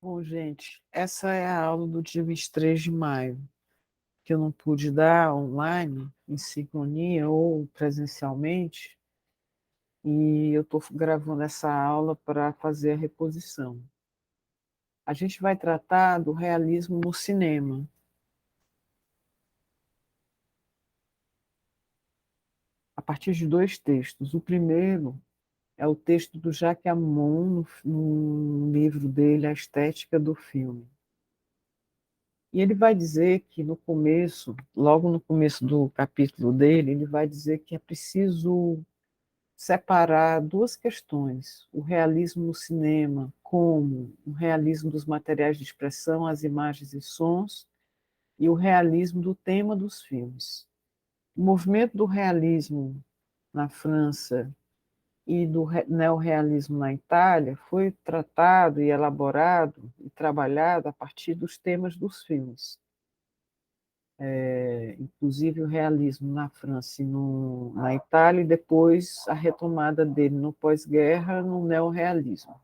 Bom, gente, essa é a aula do dia 23 de maio, que eu não pude dar online, em sincronia ou presencialmente, e eu estou gravando essa aula para fazer a reposição. A gente vai tratar do realismo no cinema, a partir de dois textos. O primeiro é o texto do Jacques Ammon, no livro dele, A Estética do Filme. E ele vai dizer que no começo, logo no começo do capítulo dele, ele vai dizer que é preciso separar duas questões: o realismo no cinema, como o realismo dos materiais de expressão, as imagens e sons, e o realismo do tema dos filmes. O movimento do realismo na França e do neorrealismo na Itália foi tratado e elaborado e trabalhado a partir dos temas dos filmes. Inclusive o realismo na França e na Itália, e depois a retomada dele no pós-guerra, no neorrealismo.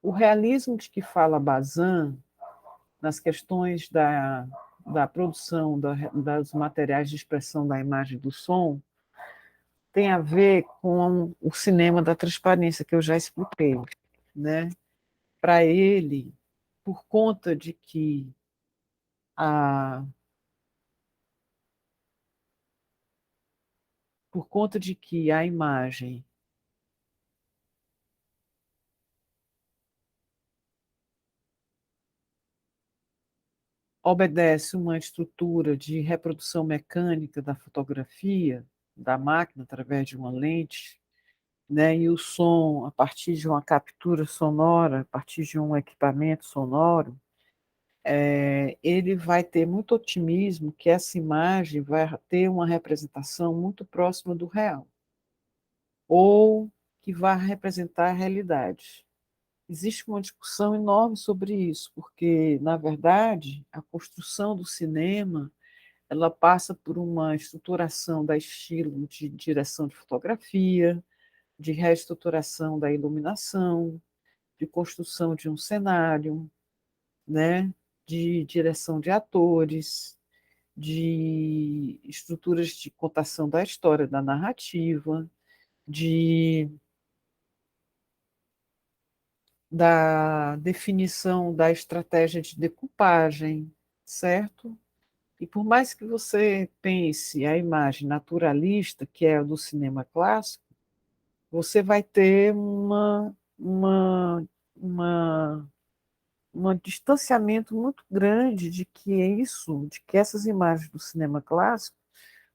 O realismo de que fala Bazin, nas questões da produção dos materiais de expressão da imagem e do som, tem a ver com o cinema da transparência, que eu já expliquei. Né? Para ele, por conta de que a imagem obedece uma estrutura de reprodução mecânica da fotografia, da máquina, através de uma lente, né? E o som, a partir de uma captura sonora, a partir de um equipamento sonoro, ele vai ter muito otimismo que essa imagem vai ter uma representação muito próxima do real, ou que vai representar a realidade. Existe uma discussão enorme sobre isso, porque, na verdade, a construção do cinema ela passa por uma estruturação da estilo de direção de fotografia, de reestruturação da iluminação, de construção de um cenário, né? De direção de atores, de estruturas de contação da história, da narrativa, de da definição da estratégia de decupagem, certo? E por mais que você pense a imagem naturalista, que é a do cinema clássico, você vai ter uma, um distanciamento muito grande de que de que essas imagens do cinema clássico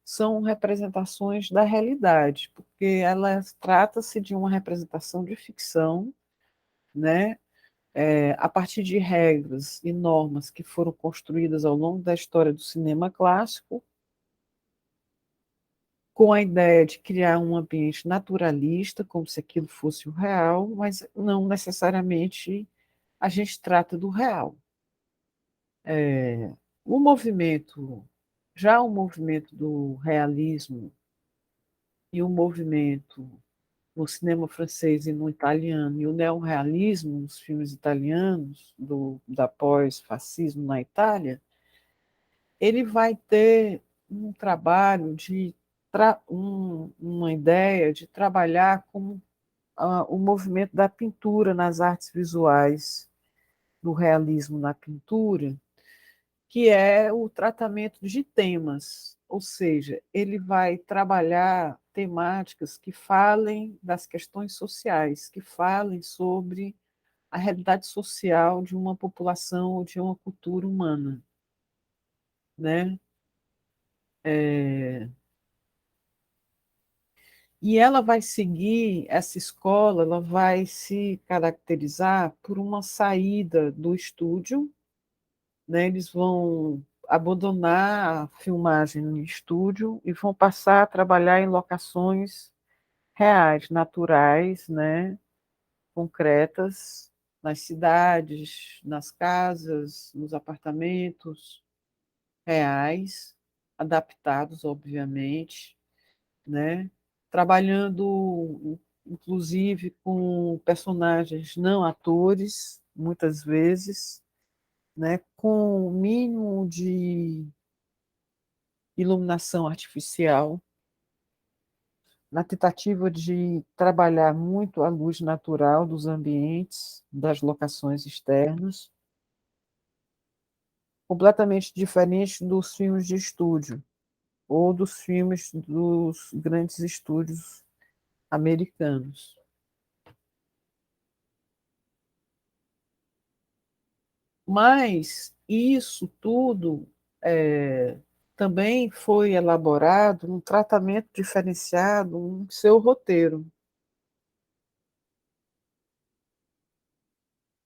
são representações da realidade, porque ela trata-se de uma representação de ficção, né? A partir de regras e normas que foram construídas ao longo da história do cinema clássico, com a ideia de criar um ambiente naturalista, como se aquilo fosse o real, mas não necessariamente a gente trata do real. O movimento, já o movimento do realismo e o movimento no cinema francês e no italiano, e o neorrealismo nos filmes italianos, da pós-fascismo na Itália, ele vai ter um trabalho uma ideia de trabalhar com o movimento da pintura nas artes visuais, do realismo na pintura, que é o tratamento de temas, ou seja, ele vai trabalhar temáticas que falem das questões sociais, que falem sobre a realidade social de uma população ou de uma cultura humana, né? E ela vai seguir essa escola, ela vai se caracterizar por uma saída do estúdio, né? Eles vão abandonar a filmagem no estúdio e vão passar a trabalhar em locações reais, naturais, né? Concretas, nas cidades, nas casas, nos apartamentos reais, adaptados, obviamente, né? trabalhando inclusive com personagens não atores, muitas vezes, né, com o mínimo de iluminação artificial, na tentativa de trabalhar muito a luz natural dos ambientes, das locações externas, completamente diferente dos filmes de estúdio ou dos filmes dos grandes estúdios americanos. Mas isso tudo também foi elaborado um tratamento diferenciado no seu roteiro.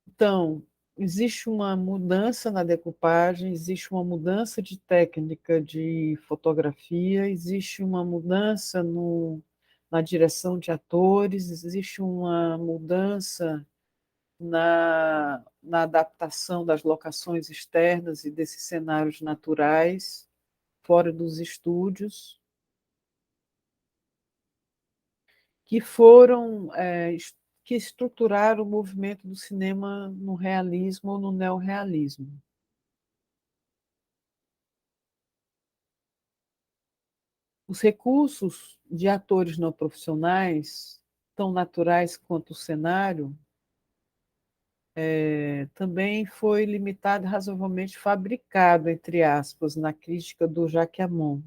Então, existe uma mudança na decupagem, existe uma mudança de técnica de fotografia, existe uma mudança na direção de atores, existe uma mudança na adaptação das locações externas e desses cenários naturais, fora dos estúdios, que foram que estruturaram o movimento do cinema no realismo ou no neorrealismo. Os recursos de atores não profissionais, tão naturais quanto o cenário, também foi limitado, razoavelmente fabricado, entre aspas, na crítica do Jacques Amon.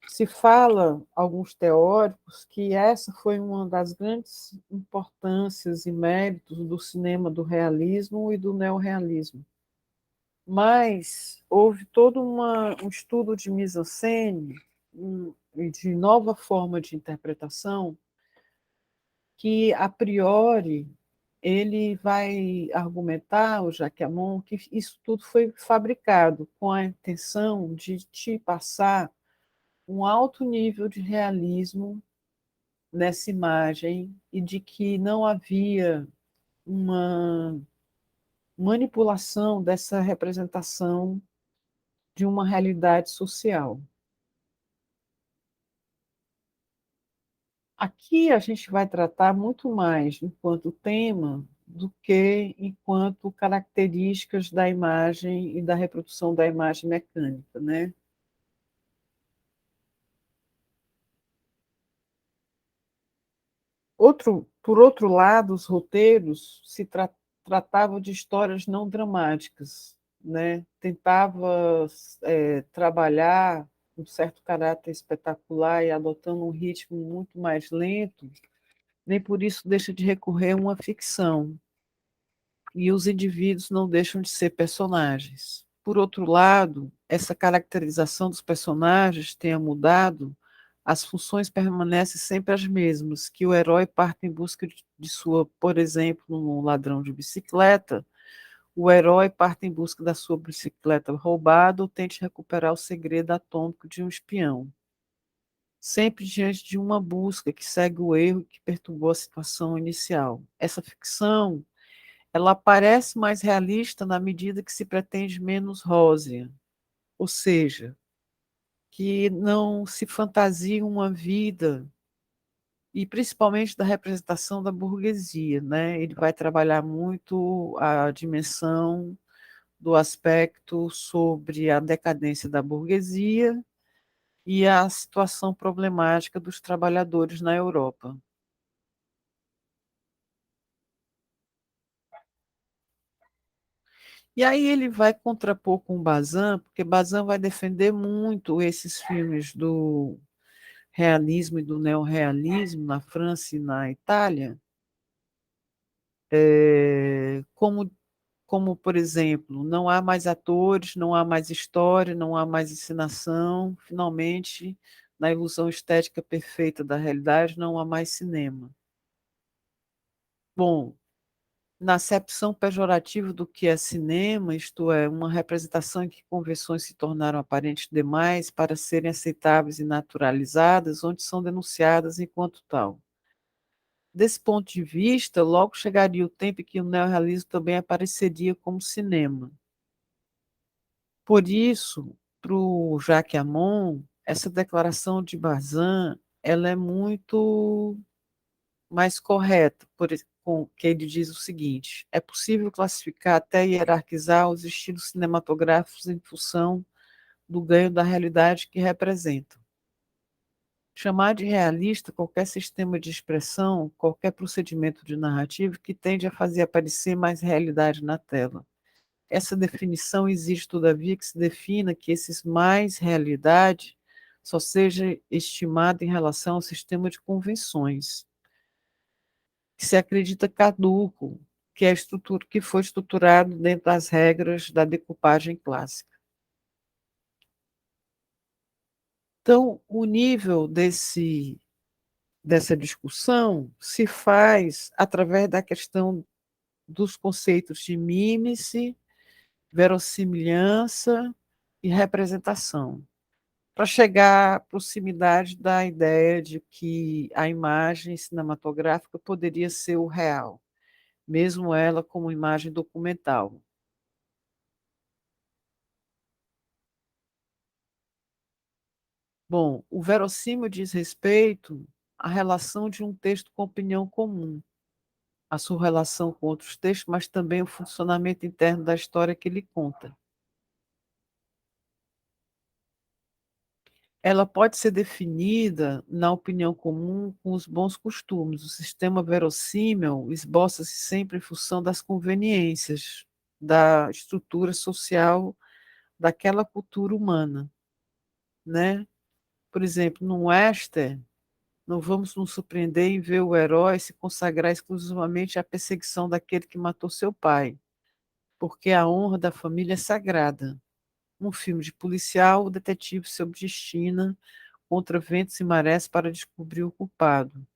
Se fala, alguns teóricos, que essa foi uma das grandes importâncias e méritos do cinema do realismo e do neorrealismo. Mas houve todo um estudo de mise-en-scène e de nova forma de interpretação que, a priori, ele vai argumentar, o Jacquemont, que isso tudo foi fabricado com a intenção de te passar um alto nível de realismo nessa imagem e de que não havia uma manipulação dessa representação de uma realidade social. Aqui a gente vai tratar muito mais enquanto tema do que enquanto características da imagem e da reprodução da imagem mecânica, né? Por outro lado, os roteiros tratavam de histórias não dramáticas, né? Tentava trabalhar um certo caráter espetacular e adotando um ritmo muito mais lento, nem por isso deixa de recorrer a uma ficção. E os indivíduos não deixam de ser personagens. Por outro lado, essa caracterização dos personagens tenha mudado, as funções permanecem sempre as mesmas, que o herói parte em busca de sua, por exemplo, no ladrão de bicicleta, o herói parte em busca da sua bicicleta roubada ou tente recuperar o segredo atômico de um espião. Sempre diante de uma busca que segue o erro que perturbou a situação inicial. Essa ficção ela parece mais realista na medida que se pretende menos rósea, ou seja, que não se fantasia uma vida, e principalmente da representação da burguesia, né? Ele vai trabalhar muito a dimensão do aspecto sobre a decadência da burguesia e a situação problemática dos trabalhadores na Europa. E aí ele vai contrapor com Bazin, porque Bazin vai defender muito esses filmes do realismo e do neorrealismo na França e na Itália, como, como, por exemplo, não há mais atores, não há mais história, não há mais encenação, finalmente, na ilusão estética perfeita da realidade, não há mais cinema. Bom, na acepção pejorativa do que é cinema, isto é, uma representação em que convenções se tornaram aparentes demais para serem aceitáveis e naturalizadas, onde são denunciadas enquanto tal. Desse ponto de vista, logo chegaria o tempo em que o neorrealismo também apareceria como cinema. Por isso, para o Jacques Amon, essa declaração de Bazin ela é muito mais correta, que ele diz o seguinte: é possível classificar até hierarquizar os estilos cinematográficos em função do ganho da realidade que representam. Chamar de realista qualquer sistema de expressão, qualquer procedimento de narrativa que tende a fazer aparecer mais realidade na tela. Essa definição exige, todavia, que se defina que esses mais realidade só seja estimado em relação ao sistema de convenções, que se acredita caduco, que é estrutura, que foi estruturado dentro das regras da decupagem clássica. Então, o nível dessa discussão se faz através da questão dos conceitos de mímice, verossimilhança e representação, para chegar à proximidade da ideia de que a imagem cinematográfica poderia ser o real, mesmo ela como imagem documental. Bom, o verossímil diz respeito à relação de um texto com opinião comum, a sua relação com outros textos, mas também o funcionamento interno da história que ele conta. Ela pode ser definida, na opinião comum, com os bons costumes. O sistema verossímil esboça-se sempre em função das conveniências da estrutura social daquela cultura humana, né? Por exemplo, no western, não vamos nos surpreender em ver o herói se consagrar exclusivamente à perseguição daquele que matou seu pai, porque a honra da família é sagrada. Num filme de policial, o detetive se obstina contra ventos e marés para descobrir o culpado,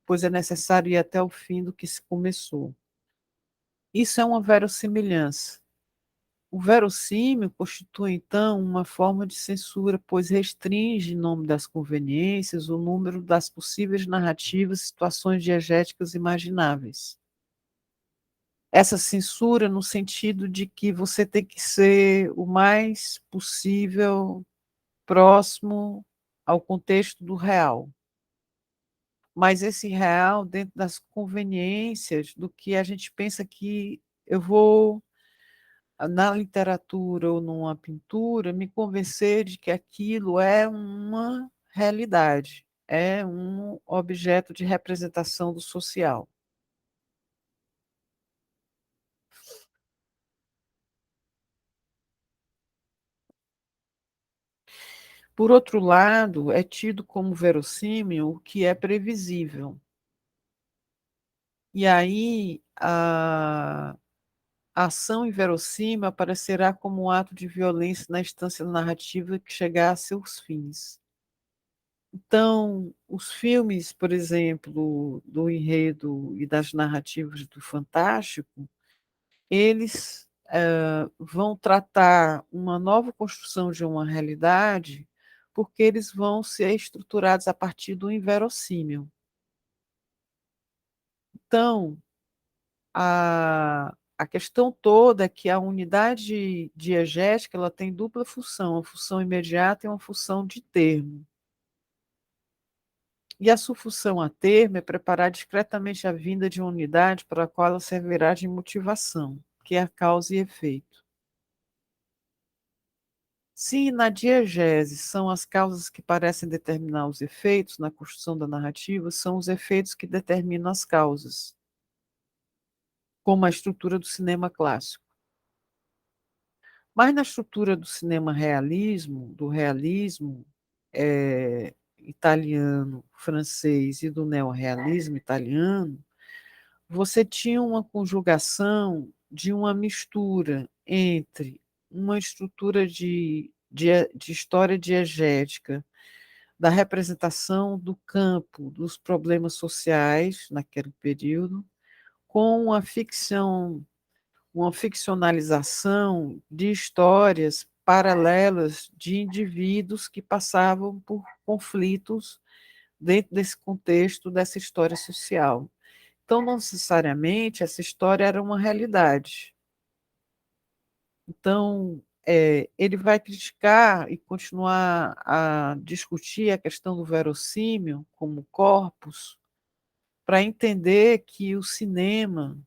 pois é necessário ir até o fim do que se começou. Isso é uma verossimilhança. O verossímil constitui, então, uma forma de censura, pois restringe, em nome das conveniências, o número das possíveis narrativas e situações diegéticas imagináveis. Essa censura no sentido de que você tem que ser o mais possível próximo ao contexto do real. Mas esse real dentro das conveniências do que a gente pensa que eu vou, na literatura ou numa pintura, me convencer de que aquilo é uma realidade, é um objeto de representação do social. Por outro lado, é tido como verossímil o que é previsível. E aí a ação inverossímil aparecerá como um ato de violência na instância narrativa que chegar a seus fins. Então, os filmes, por exemplo, do enredo e das narrativas do Fantástico, eles vão tratar uma nova construção de uma realidade, porque eles vão ser estruturados a partir do inverossímil. Então, a questão toda é que a unidade diegética ela tem dupla função, uma função imediata e uma função de termo. E a sua função a termo é preparar discretamente a vinda de uma unidade para a qual ela servirá de motivação, que é a causa e efeito. Se na diegese são as causas que parecem determinar os efeitos, na construção da narrativa, são os efeitos que determinam as causas, como a estrutura do cinema clássico. Mas na estrutura do cinema realismo, do realismo italiano, francês e do neorrealismo italiano, você tinha uma conjugação de uma mistura entre uma estrutura de história diegética, da representação do campo, dos problemas sociais naquele período, com uma ficcionalização de histórias paralelas de indivíduos que passavam por conflitos dentro desse contexto dessa história social. Então, não necessariamente essa história era uma realidade. Então, ele vai criticar e continuar a discutir a questão do verossímil como corpus, para entender que o cinema,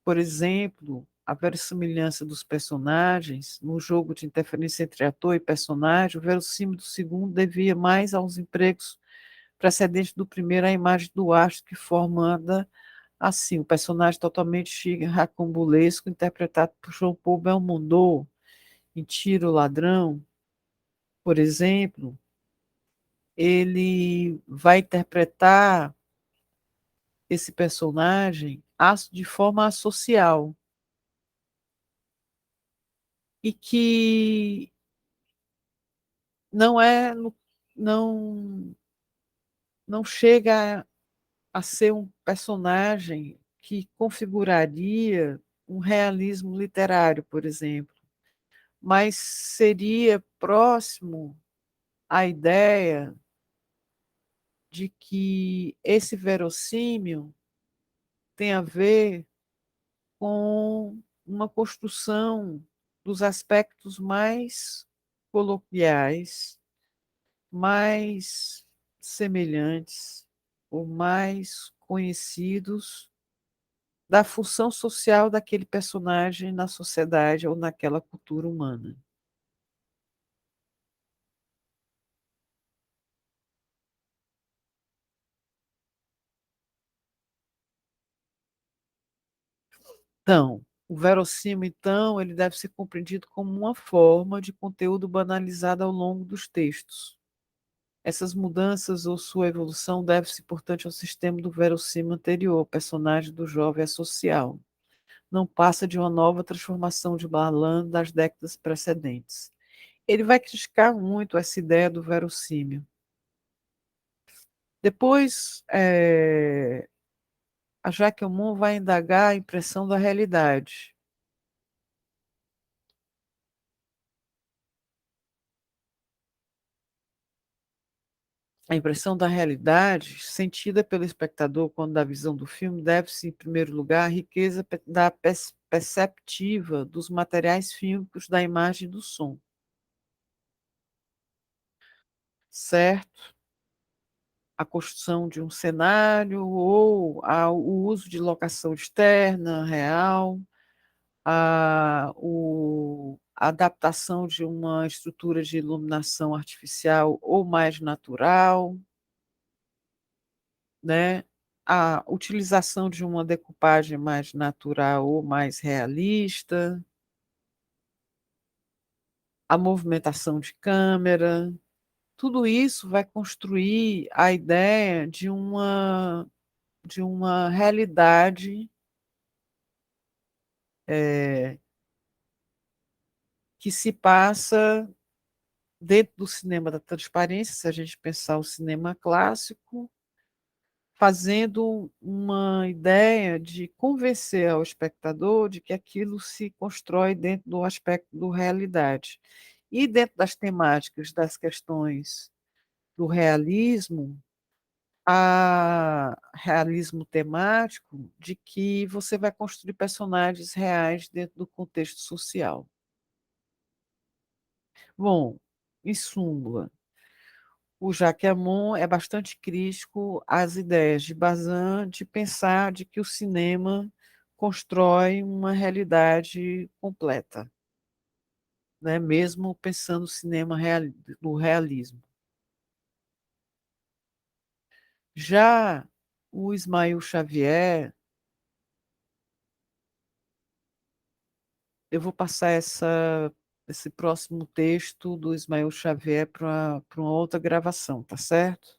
por exemplo, a verossimilhança dos personagens, no jogo de interferência entre ator e personagem, o verossímil do segundo devia mais aos empregos precedentes do primeiro, à imagem do astro que formanda assim o personagem totalmente racambolesco, interpretado por João Paul Belmondo em Tiro Ladrão, por exemplo, ele vai interpretar esse personagem de forma associal e que não é não não chega a ser um personagem que configuraria um realismo literário, por exemplo, mas seria próximo à ideia de que esse verossímil tem a ver com uma construção dos aspectos mais coloquiais, mais semelhantes ou mais conhecidos da função social daquele personagem na sociedade ou naquela cultura humana. Então, o verossímil, então, ele deve ser compreendido como uma forma de conteúdo banalizado ao longo dos textos. Essas mudanças ou sua evolução deve-se, portanto, ao sistema do verossímil anterior, personagem do jovem é social. Não passa de uma nova transformação de Barlan das décadas precedentes. Ele vai criticar muito essa ideia do verossímil. Depois, a Jacquemin vai indagar a impressão da realidade. A impressão da realidade, sentida pelo espectador quando da visão do filme, deve-se, em primeiro lugar, à riqueza da perceptiva dos materiais fílmicos da imagem e do som, certo? A construção de um cenário ou o uso de locação externa, real, a adaptação de uma estrutura de iluminação artificial ou mais natural, né? A utilização de uma decupagem mais natural ou mais realista, a movimentação de câmera, tudo isso vai construir a ideia de uma realidade é, que se passa dentro do cinema da transparência, se a gente pensar o cinema clássico, fazendo uma ideia de convencer ao espectador de que aquilo se constrói dentro do aspecto do realidade. E dentro das temáticas, das questões do realismo, há realismo temático de que você vai construir personagens reais dentro do contexto social. Bom, em súmula, o Jacques Ammon é bastante crítico às ideias de Bazin de pensar de que o cinema constrói uma realidade completa, né? Mesmo pensando no cinema do realismo. Já o Ismael Xavier, eu vou passar esse próximo texto do Ismael Xavier para uma outra gravação, tá certo?